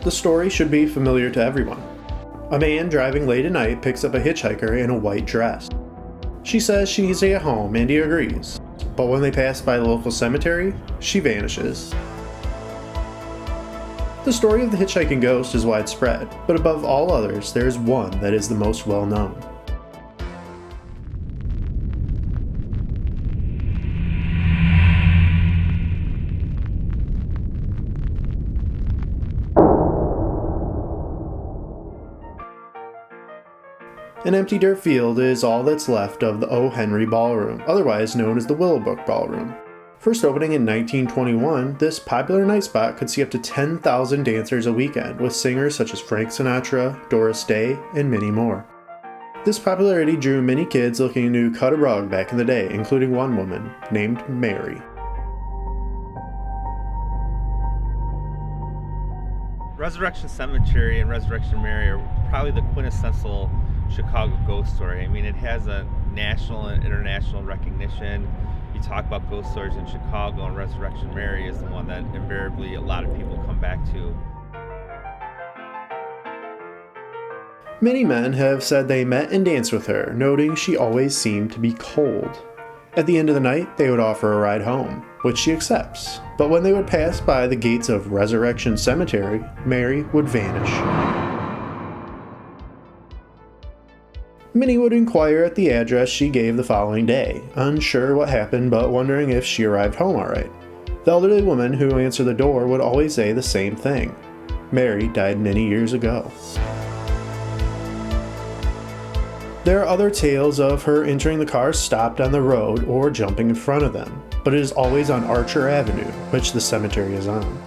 The story should be familiar to everyone. A man driving late at night picks up a hitchhiker in a white dress. She says she needs to get home and he agrees, but when they pass by the local cemetery, she vanishes. The story of the hitchhiking ghost is widespread, but above all others, there is one that is the most well known. An empty dirt field is all that's left of the O. Henry Ballroom, otherwise known as the Willowbrook Ballroom. First opening in 1921, this popular night spot could see up to 10,000 dancers a weekend, with singers such as Frank Sinatra, Doris Day, and many more. This popularity drew many kids looking to cut a rug back in the day, including one woman named Mary. Resurrection Cemetery and Resurrection Mary are probably the quintessential Chicago ghost story. I mean, it has a national and international recognition. You talk about ghost stories in Chicago, and Resurrection Mary is the one that invariably a lot of people come back to. Many men have said they met and danced with her, noting she always seemed to be cold. At the end of the night, they would offer a ride home, which she accepts. But when they would pass by the gates of Resurrection Cemetery, Mary would vanish. Many would inquire at the address she gave the following day, unsure what happened but wondering if she arrived home alright. The elderly woman who answered the door would always say the same thing: Mary died many years ago. There are other tales of her entering the car stopped on the road or jumping in front of them, but it is always on Archer Avenue, which the cemetery is on.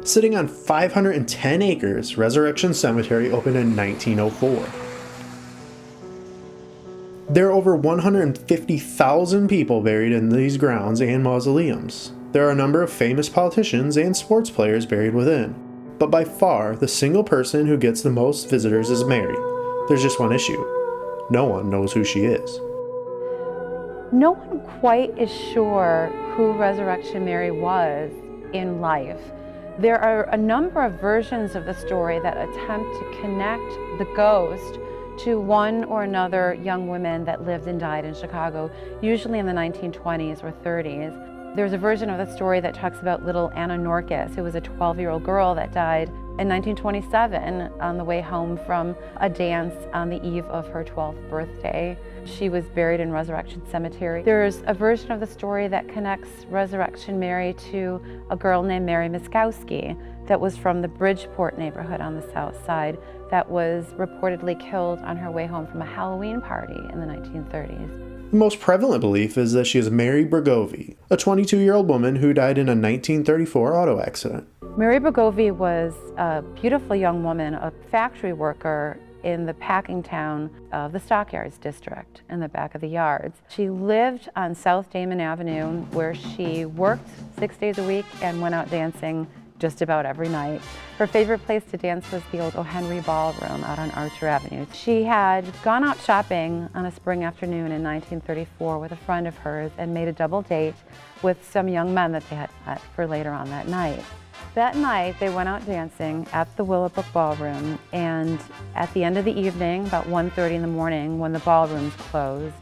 Sitting on 510 acres, Resurrection Cemetery opened in 1904. There are over 150,000 people buried in these grounds and mausoleums. There are a number of famous politicians and sports players buried within, but by far the single person who gets the most visitors is Mary. There's just one issue: no one knows who she is. No one quite is sure who Resurrection Mary was in life. There are a number of versions of the story that attempt to connect the ghost to one or another young woman that lived and died in Chicago, usually in the 1920s or 30s. There's a version of the story that talks about little Anna Norkus, who was a 12-year-old girl that died in 1927 on the way home from a dance on the eve of her 12th birthday. She was buried in Resurrection Cemetery. There's a version of the story that connects Resurrection Mary to a girl named Mary Miskowski that was from the Bridgeport neighborhood on the south side that was reportedly killed on her way home from a Halloween party in the 1930s. The most prevalent belief is that she is Mary Bregovy, a 22-year-old woman who died in a 1934 auto accident. Mary Bregovy was a beautiful young woman, a factory worker in the packing town of the Stockyards district in the back of the yards. She lived on South Damon Avenue, where she worked 6 days a week and went out dancing just about every night. Her favorite place to dance was the old O. Henry Ballroom out on Archer Avenue. She had gone out shopping on a spring afternoon in 1934 with a friend of hers and made a double date with some young men that they had met for later on that night. That night, they went out dancing at the Willowbrook Ballroom, and at the end of the evening, about 1:30 in the morning, when the ballrooms closed,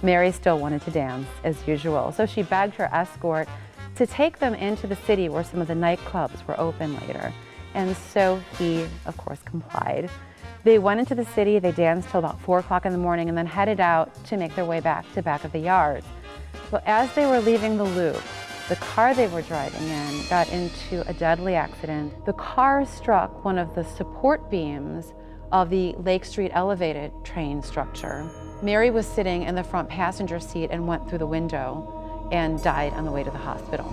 Mary still wanted to dance as usual. So she begged her escort to take them into the city where some of the nightclubs were open later. And so he, of course, complied. They went into the city, they danced till about 4 o'clock in the morning, and then headed out to make their way back to back of the yards. Well, as they were leaving the loop, the car they were driving in got into a deadly accident. The car struck one of the support beams of the Lake Street elevated train structure. Mary was sitting in the front passenger seat and went through the window and died on the way to the hospital.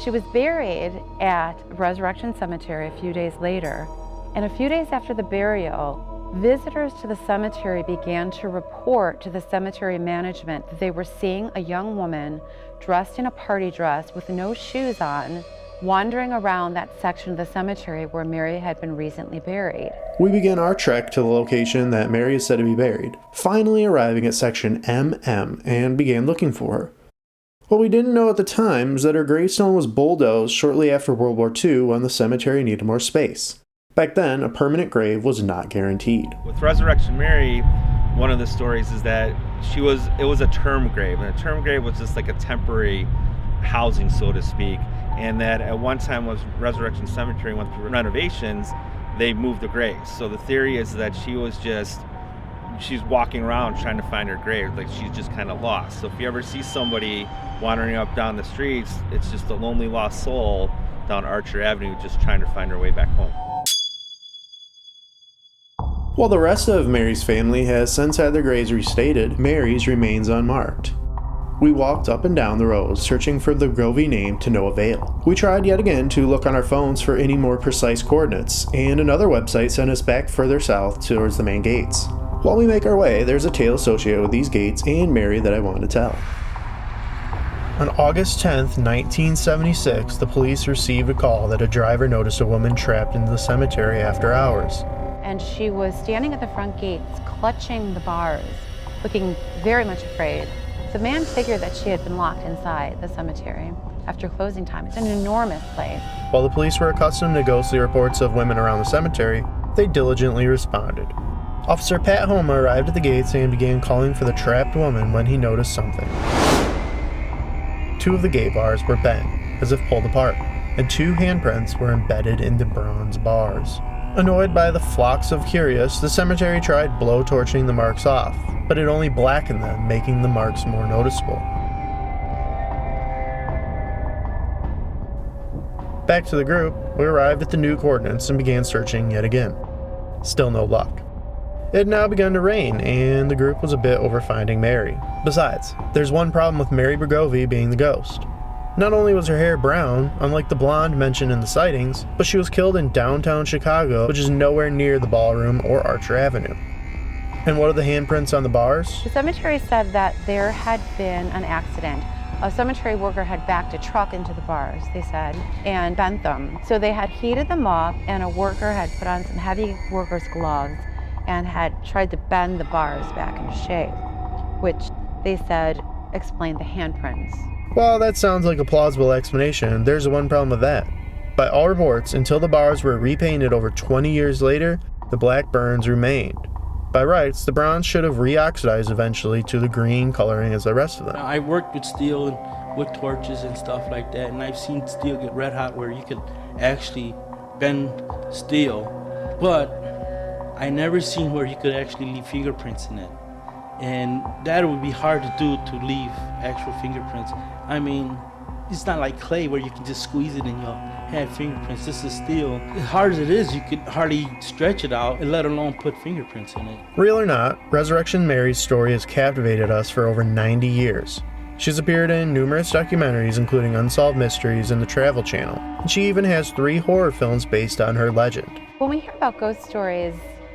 She was buried at Resurrection Cemetery a few days later, and a few days after the burial, visitors to the cemetery began to report to the cemetery management that they were seeing a young woman dressed in a party dress with no shoes on, wandering around that section of the cemetery where Mary had been recently buried. We begin our trek to the location that Mary is said to be buried, finally arriving at section MM and began looking for her. What we didn't know at the time is that her gravestone was bulldozed shortly after World War II when the cemetery needed more space. Back then, a permanent grave was not guaranteed. With Resurrection Mary, one of the stories is that it was a term grave, and a term grave was just like a temporary housing, so to speak, and that at one time was Resurrection Cemetery went through renovations, they moved the graves. So the theory is that she's walking around trying to find her grave, like she's just kind of lost. So if you ever see somebody wandering up down the streets, it's just a lonely lost soul down Archer Avenue just trying to find her way back home. While the rest of Mary's family has since had their graves restated, Mary's remains unmarked. We walked up and down the road searching for the Grovey name to no avail. We tried yet again to look on our phones for any more precise coordinates, and another website sent us back further south towards the main gates. While we make our way, there's a tale associated with these gates and Mary that I want to tell. On August 10th, 1976, the police received a call that a driver noticed a woman trapped in the cemetery after hours. And she was standing at the front gates, clutching the bars, looking very much afraid. The man figured that she had been locked inside the cemetery after closing time. It's an enormous place. While the police were accustomed to ghostly reports of women around the cemetery, they diligently responded. Officer Pat Homa arrived at the gates and began calling for the trapped woman when he noticed something. Two of the gate bars were bent, as if pulled apart, and two handprints were embedded in the bronze bars. Annoyed by the flocks of curious, the cemetery tried blow-torching the marks off, but it only blackened them, making the marks more noticeable. Back to the group, we arrived at the new coordinates and began searching yet again. Still no luck. It had now begun to rain, and the group was a bit over finding Mary. Besides, there's one problem with Mary Bergovie being the ghost. Not only was her hair brown, unlike the blonde mentioned in the sightings, but she was killed in downtown Chicago, which is nowhere near the ballroom or Archer Avenue. And what are the handprints on the bars? The cemetery said that there had been an accident. A cemetery worker had backed a truck into the bars, they said, and bent them. So they had heated them up, and a worker had put on some heavy worker's gloves and had tried to bend the bars back into shape, which they said explained the handprints. Well, that sounds like a plausible explanation. There's one problem with that. By all reports, until the bars were repainted over 20 years later, the black burns remained. By rights, the bronze should have reoxidized eventually to the green coloring as the rest of them. I worked with steel and with torches and stuff like that, and I've seen steel get red hot where you could actually bend steel, but I never seen where you could actually leave fingerprints in it. And that would be hard to do, to leave actual fingerprints. I mean, it's not like clay where you can just squeeze it and you'll have fingerprints. This is steel. As hard as it is, you could hardly stretch it out, let alone put fingerprints in it. Real or not, Resurrection Mary's story has captivated us for over 90 years. She's appeared in numerous documentaries, including Unsolved Mysteries and the Travel Channel. And she even has 3 horror films based on her legend. When we hear about ghost stories,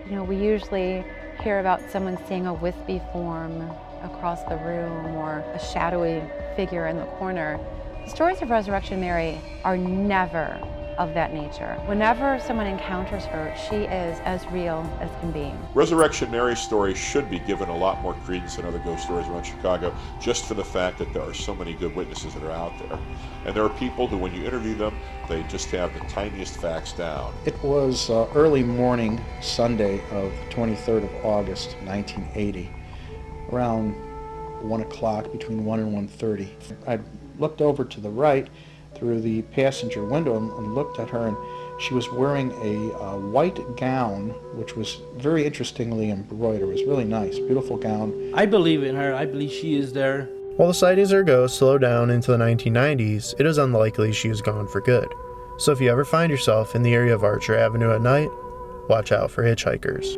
we usually hear about someone seeing a wispy form across the room or a shadowy figure in the corner. The stories of Resurrection Mary are never of that nature. Whenever someone encounters her, she is as real as can be. Resurrection Mary's story should be given a lot more credence than other ghost stories around Chicago, just for the fact that there are so many good witnesses that are out there. And there are people who, when you interview them, they just have the tiniest facts down. It was early morning, Sunday of 23rd of August, 1980, around 1 o'clock, between 1 and 1:30. I looked over to the right through the passenger window and looked at her, and she was wearing a white gown, which was very interestingly embroidered. It was really nice, beautiful gown. I believe in her. I believe she is there. While the sightings of her ghost slowed down into the 1990s, it is unlikely she is gone for good. So if you ever find yourself in the area of Archer Avenue at night, watch out for hitchhikers.